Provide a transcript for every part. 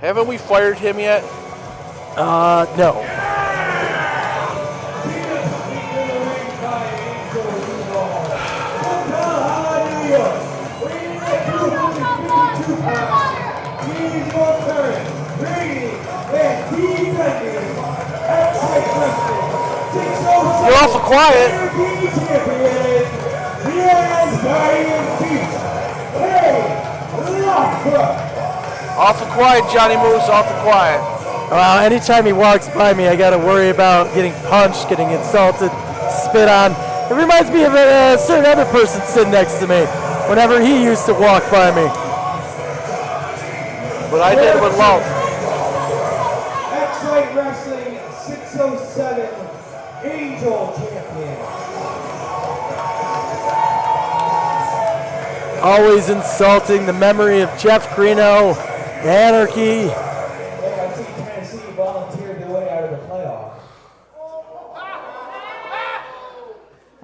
Haven't we fired him yet? No. You're awful quiet. Awful quiet, Johnny Moose, awful quiet. Well, anytime he walks by me, I got to worry about getting punched, getting insulted, spit on. It reminds me of a certain other person sitting next to me whenever he used to walk by me. But I did it with love. Xcite Wrestling 607 Angel Champion. Always insulting the memory of Jeff Greeno, Anarchy. I see Tennessee volunteered their way out of the playoffs.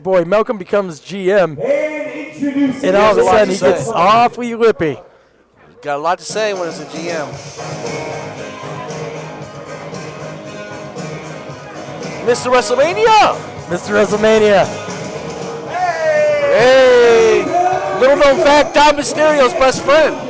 Boy, Malcolm becomes GM, and all of a He has a lot sudden to he say. gets awfully lippy. Got a lot to say when it's a GM. Mr. WrestleMania! Mr. WrestleMania. Hey! Little known fact, Dom Mysterio's best friend.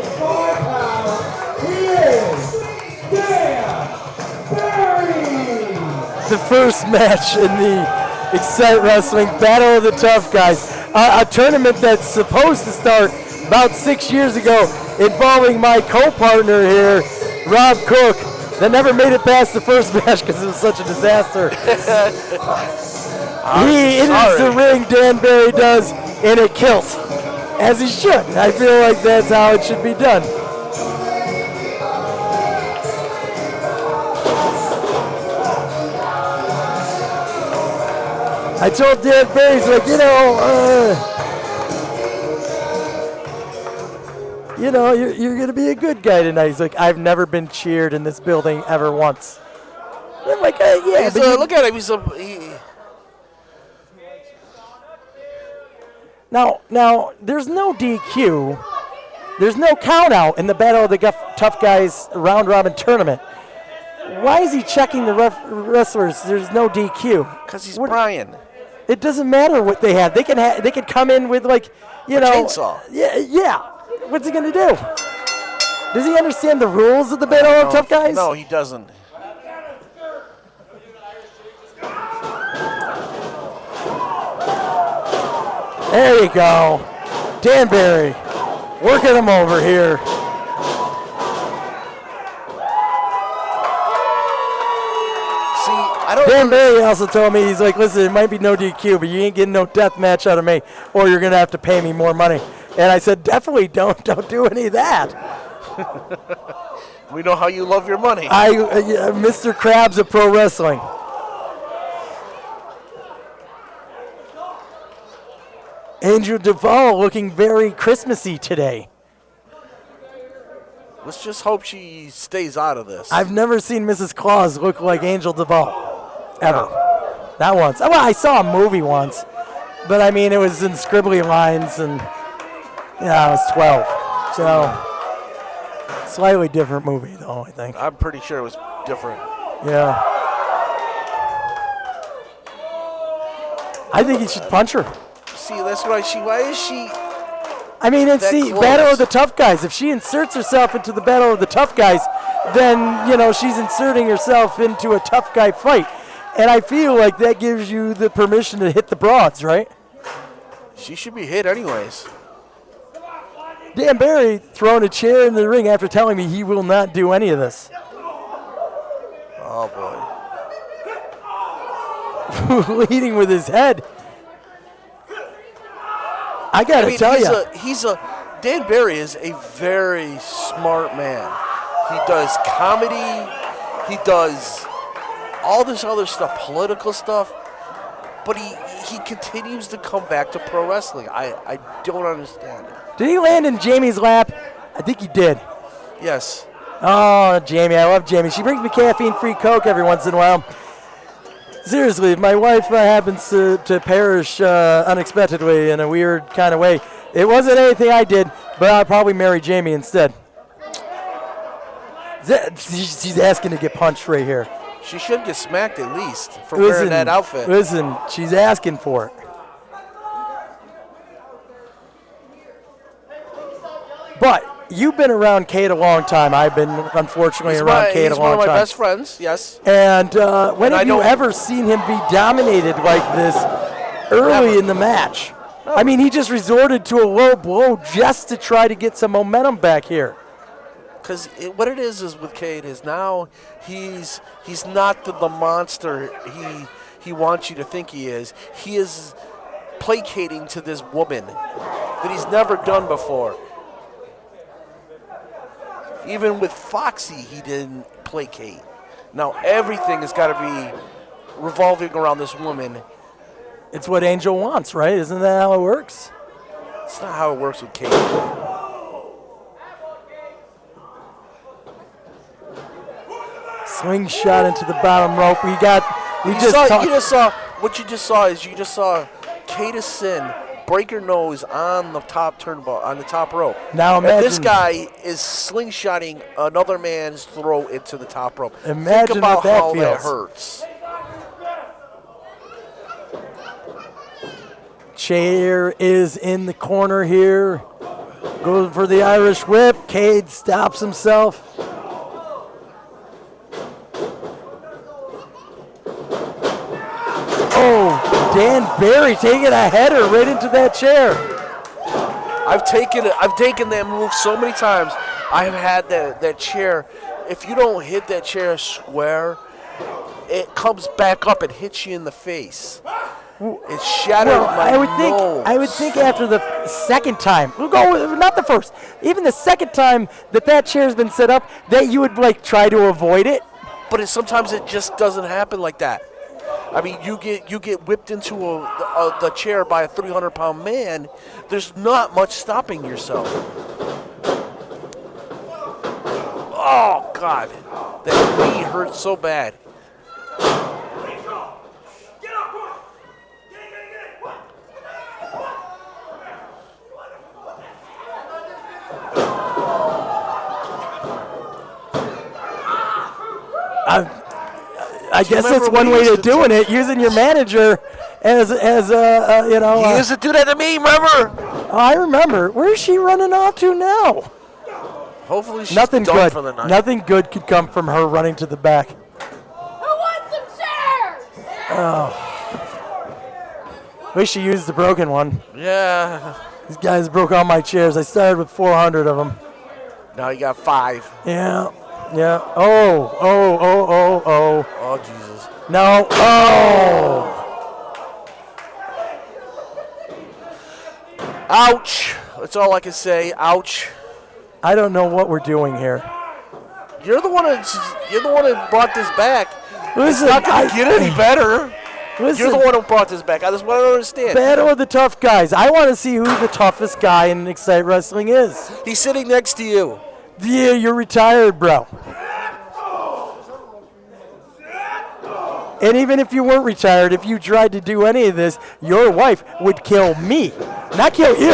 The first match in the Xcite Wrestling Battle of the Tough Guys. A tournament that's supposed to start about 6 years ago involving my co-partner here, Rob Cook, that never made it past the first match because it was such a disaster. He enters the ring, Dan Barry does, and it kills. As he should. I feel like that's how it should be done. I told Dan Barry, he's like, you're going to be a good guy tonight. He's like, I've never been cheered in this building ever once. And I'm like, yeah. But Look at him. Now, there's no DQ. There's no count out in the Battle of the Tough Guys round robin tournament. Why is he checking the wrestlers? There's no DQ. Because he's Brian. It doesn't matter what they have. They can come in with a chainsaw. Yeah. What's he gonna do? Does he understand the rules of the Battle of Tough Guys? No, he doesn't. There you go. Dan Barry, working him over here. Dan Barry also told me, he's like, listen, it might be no DQ, but you ain't getting no death match out of me, or you're going to have to pay me more money. And I said, definitely don't do any of that. We know how you love your money. Mr. Krabs of Pro Wrestling. Angel DuVall looking very Christmassy today. Let's just hope she stays out of this. I've never seen Mrs. Claus look like Angel DuVall. Ever. Not once. Well, I saw a movie once, but I mean, it was in scribbly lines, and I was 12. So, slightly different movie, though, I think. I'm pretty sure it was different. Yeah. I think he should punch her. See, that's why why is she? I mean, it's the Battle of the Tough Guys. If she inserts herself into the Battle of the Tough Guys, then, she's inserting herself into a tough guy fight. And I feel like that gives you the permission to hit the broads, right? She should be hit anyways. Dan Barry throwing a chair in the ring after telling me he will not do any of this. Oh, boy. Leading with his head. I got to tell you. Dan Barry is a very smart man. He does comedy. He does all this other stuff, political stuff. But he continues to come back to pro wrestling. I don't understand it. Did he land in Jamie's lap? I think he did. Yes. Oh, Jamie. I love Jamie. She brings me caffeine-free Coke every once in a while. Seriously, if my wife happens to perish unexpectedly in a weird kind of way, it wasn't anything I did, but I'd probably marry Jamie instead. She's asking to get punched right here. She should get smacked at least for wearing that outfit. Listen, she's asking for it. But you've been around Kaide a long time. I've been, unfortunately, around Kaide a long time. He's one of my best friends, yes. And when have you ever seen him be dominated like this early in the match? No. I mean, he just resorted to a low blow just to try to get some momentum back here. Because what it is with Kaide is now he's not the monster he wants you to think he is. He is placating to this woman that he's never done before. Even with Foxy, he didn't placate. Now everything has got to be revolving around this woman. It's what Angel wants, right? Isn't that how it works? It's not how it works with Kaide. Slingshot into the bottom rope. You just saw Kaide Sin break her nose on the top turnbuckle, on the top rope. Now imagine, and this guy is slingshotting another man's throat into the top rope. Imagine Think about what that how feels. that hurts. Chair is in the corner here. Goes for the Irish whip. Kaide stops himself. Oh, Dan Barry taking a header right into that chair. I've taken that move so many times. I've had that chair. If you don't hit that chair square, it comes back up and hits you in the face. It shattered my nose. I would think after the second time, we'll go with, not the first, even the second time that chair's been set up, that you would try to avoid it. But sometimes it just doesn't happen like that. I mean, you get whipped into the chair by a 300-pound man. There's not much stopping yourself. Oh God, that knee hurts so bad. I guess that's one way of doing it, using your manager as you know. He used to do that to me, remember? Oh, I remember. Where's she running off to now? Hopefully she's Nothing done good. for the night. Nothing good could come from her running to the back. Who wants some chairs? Oh. At least she used the broken one. Yeah. These guys broke all my chairs. I started with 400 of them. Now you got 5. Yeah. Yeah. Oh. Oh, Jesus. No. Oh. Ouch. That's all I can say. Ouch. I don't know what we're doing here. You're the one that brought this back. Listen, it's not going to get any better. Listen, You're the one who brought this back. I just want to understand. Battle of the tough guys. I want to see who the toughest guy in Xcite Wrestling is. He's sitting next to you. Yeah, you're retired, bro. And even if you weren't retired, if you tried to do any of this, your wife would kill me, not kill you.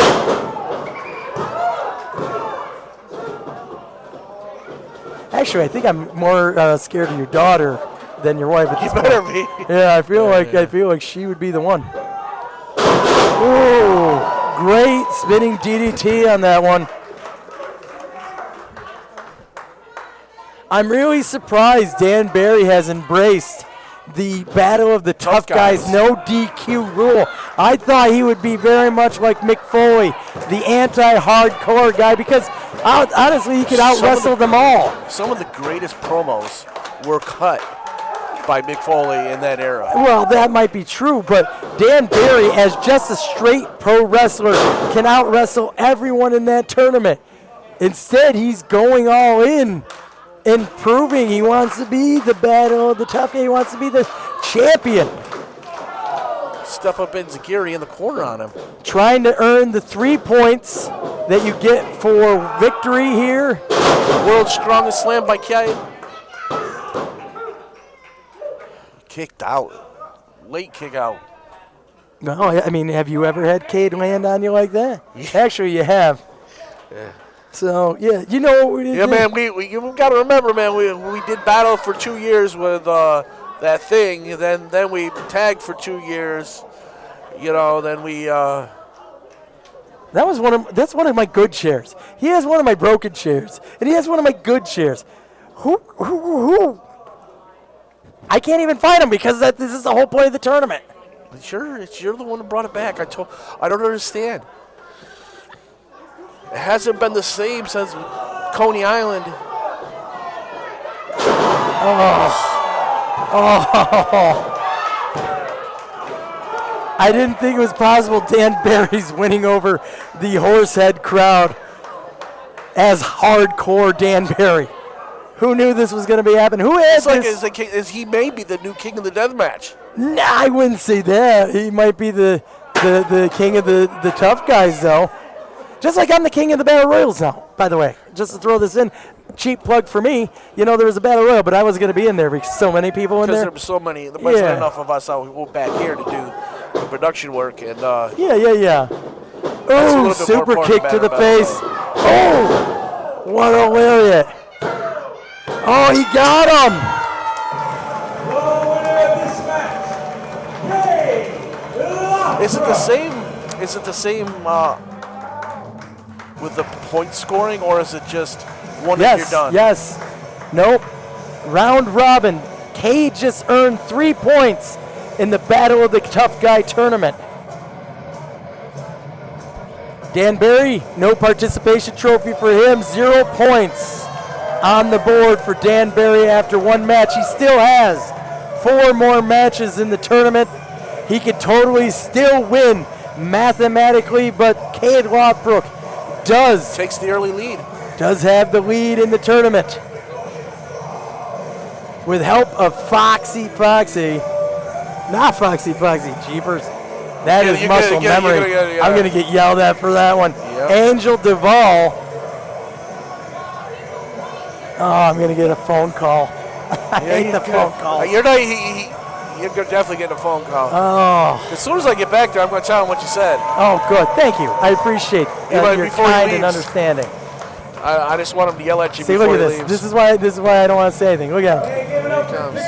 Actually, I think I'm more scared of your daughter than your wife at this You better be. Yeah, I feel like she would be the one. Ooh, great spinning DDT on that one. I'm really surprised Dan Barry has embraced the battle of the tough guys, no DQ rule. I thought he would be very much like Mick Foley, the anti-hardcore guy, because honestly, he could out-wrestle them all. Some of the greatest promos were cut by Mick Foley in that era. Well, that might be true, but Dan Barry, as just a straight pro wrestler, can out-wrestle everyone in that tournament. Instead, he's going all in and proving he wants to be the battle of the tough guy. He wants to be the champion. Step up Enziguri in the corner on him. Trying to earn the 3 points that you get for victory here. World's strongest slam by Kaide. Kicked out. Late kick out. No, I mean, have you ever had Kaide land on you like that? Yeah. Actually, you have. Yeah. So, yeah, you know. Yeah, man, you got to remember, man, we did battle for 2 years with that thing. Then we tagged for 2 years. You know, then we. That's one of my good chairs. He has one of my broken chairs, and he has one of my good chairs. Who? I can't even find him because this is the whole point of the tournament. Sure, you're the one who brought it back. I don't understand. It hasn't been the same since Coney Island. I didn't think it was possible Dan Barry's winning over the Horsehead crowd as hardcore Dan Barry. Who knew this was going to be happening? Who had Is he may be the new king of the death match? Nah, I wouldn't say that. He might be the king of the tough guys, though. Just like I'm the king of the Battle Royals now, by the way. Just to throw this in, cheap plug for me. You know, there was a Battle Royal, but I wasn't going to be in there because so many people in there. Because there were so many. There wasn't enough of us out back here to do the production work. And Yeah. Oh, super kick to the face. Oh, what a lariat. Oh, he got him. Is it the same with the point scoring, or is it just one and you're done? Yes. Nope. Round robin. Kaide just earned 3 points in the Battle of the Tough Guy tournament. Dan Barry, no participation trophy for him. 0 points on the board for Dan Barry after one match. He still has 4 more matches in the tournament. He could totally still win mathematically, but Kaide Lothbrok takes the early lead. Does have the lead in the tournament. With help of Foxy. Not Foxy, Jeepers. That is muscle memory. I'm going to get yelled at for that one. Yep. Angel DuVall. Oh, I'm going to get a phone call. I hate the phone calls. You're definitely getting a phone call. Oh. As soon as I get back there, I'm going to tell him what you said. Oh, good. Thank you. I appreciate your kind and understanding. I just want him to yell at you See, before look at he this. leaves. This is why I don't want to say anything. Look at him. Here he comes.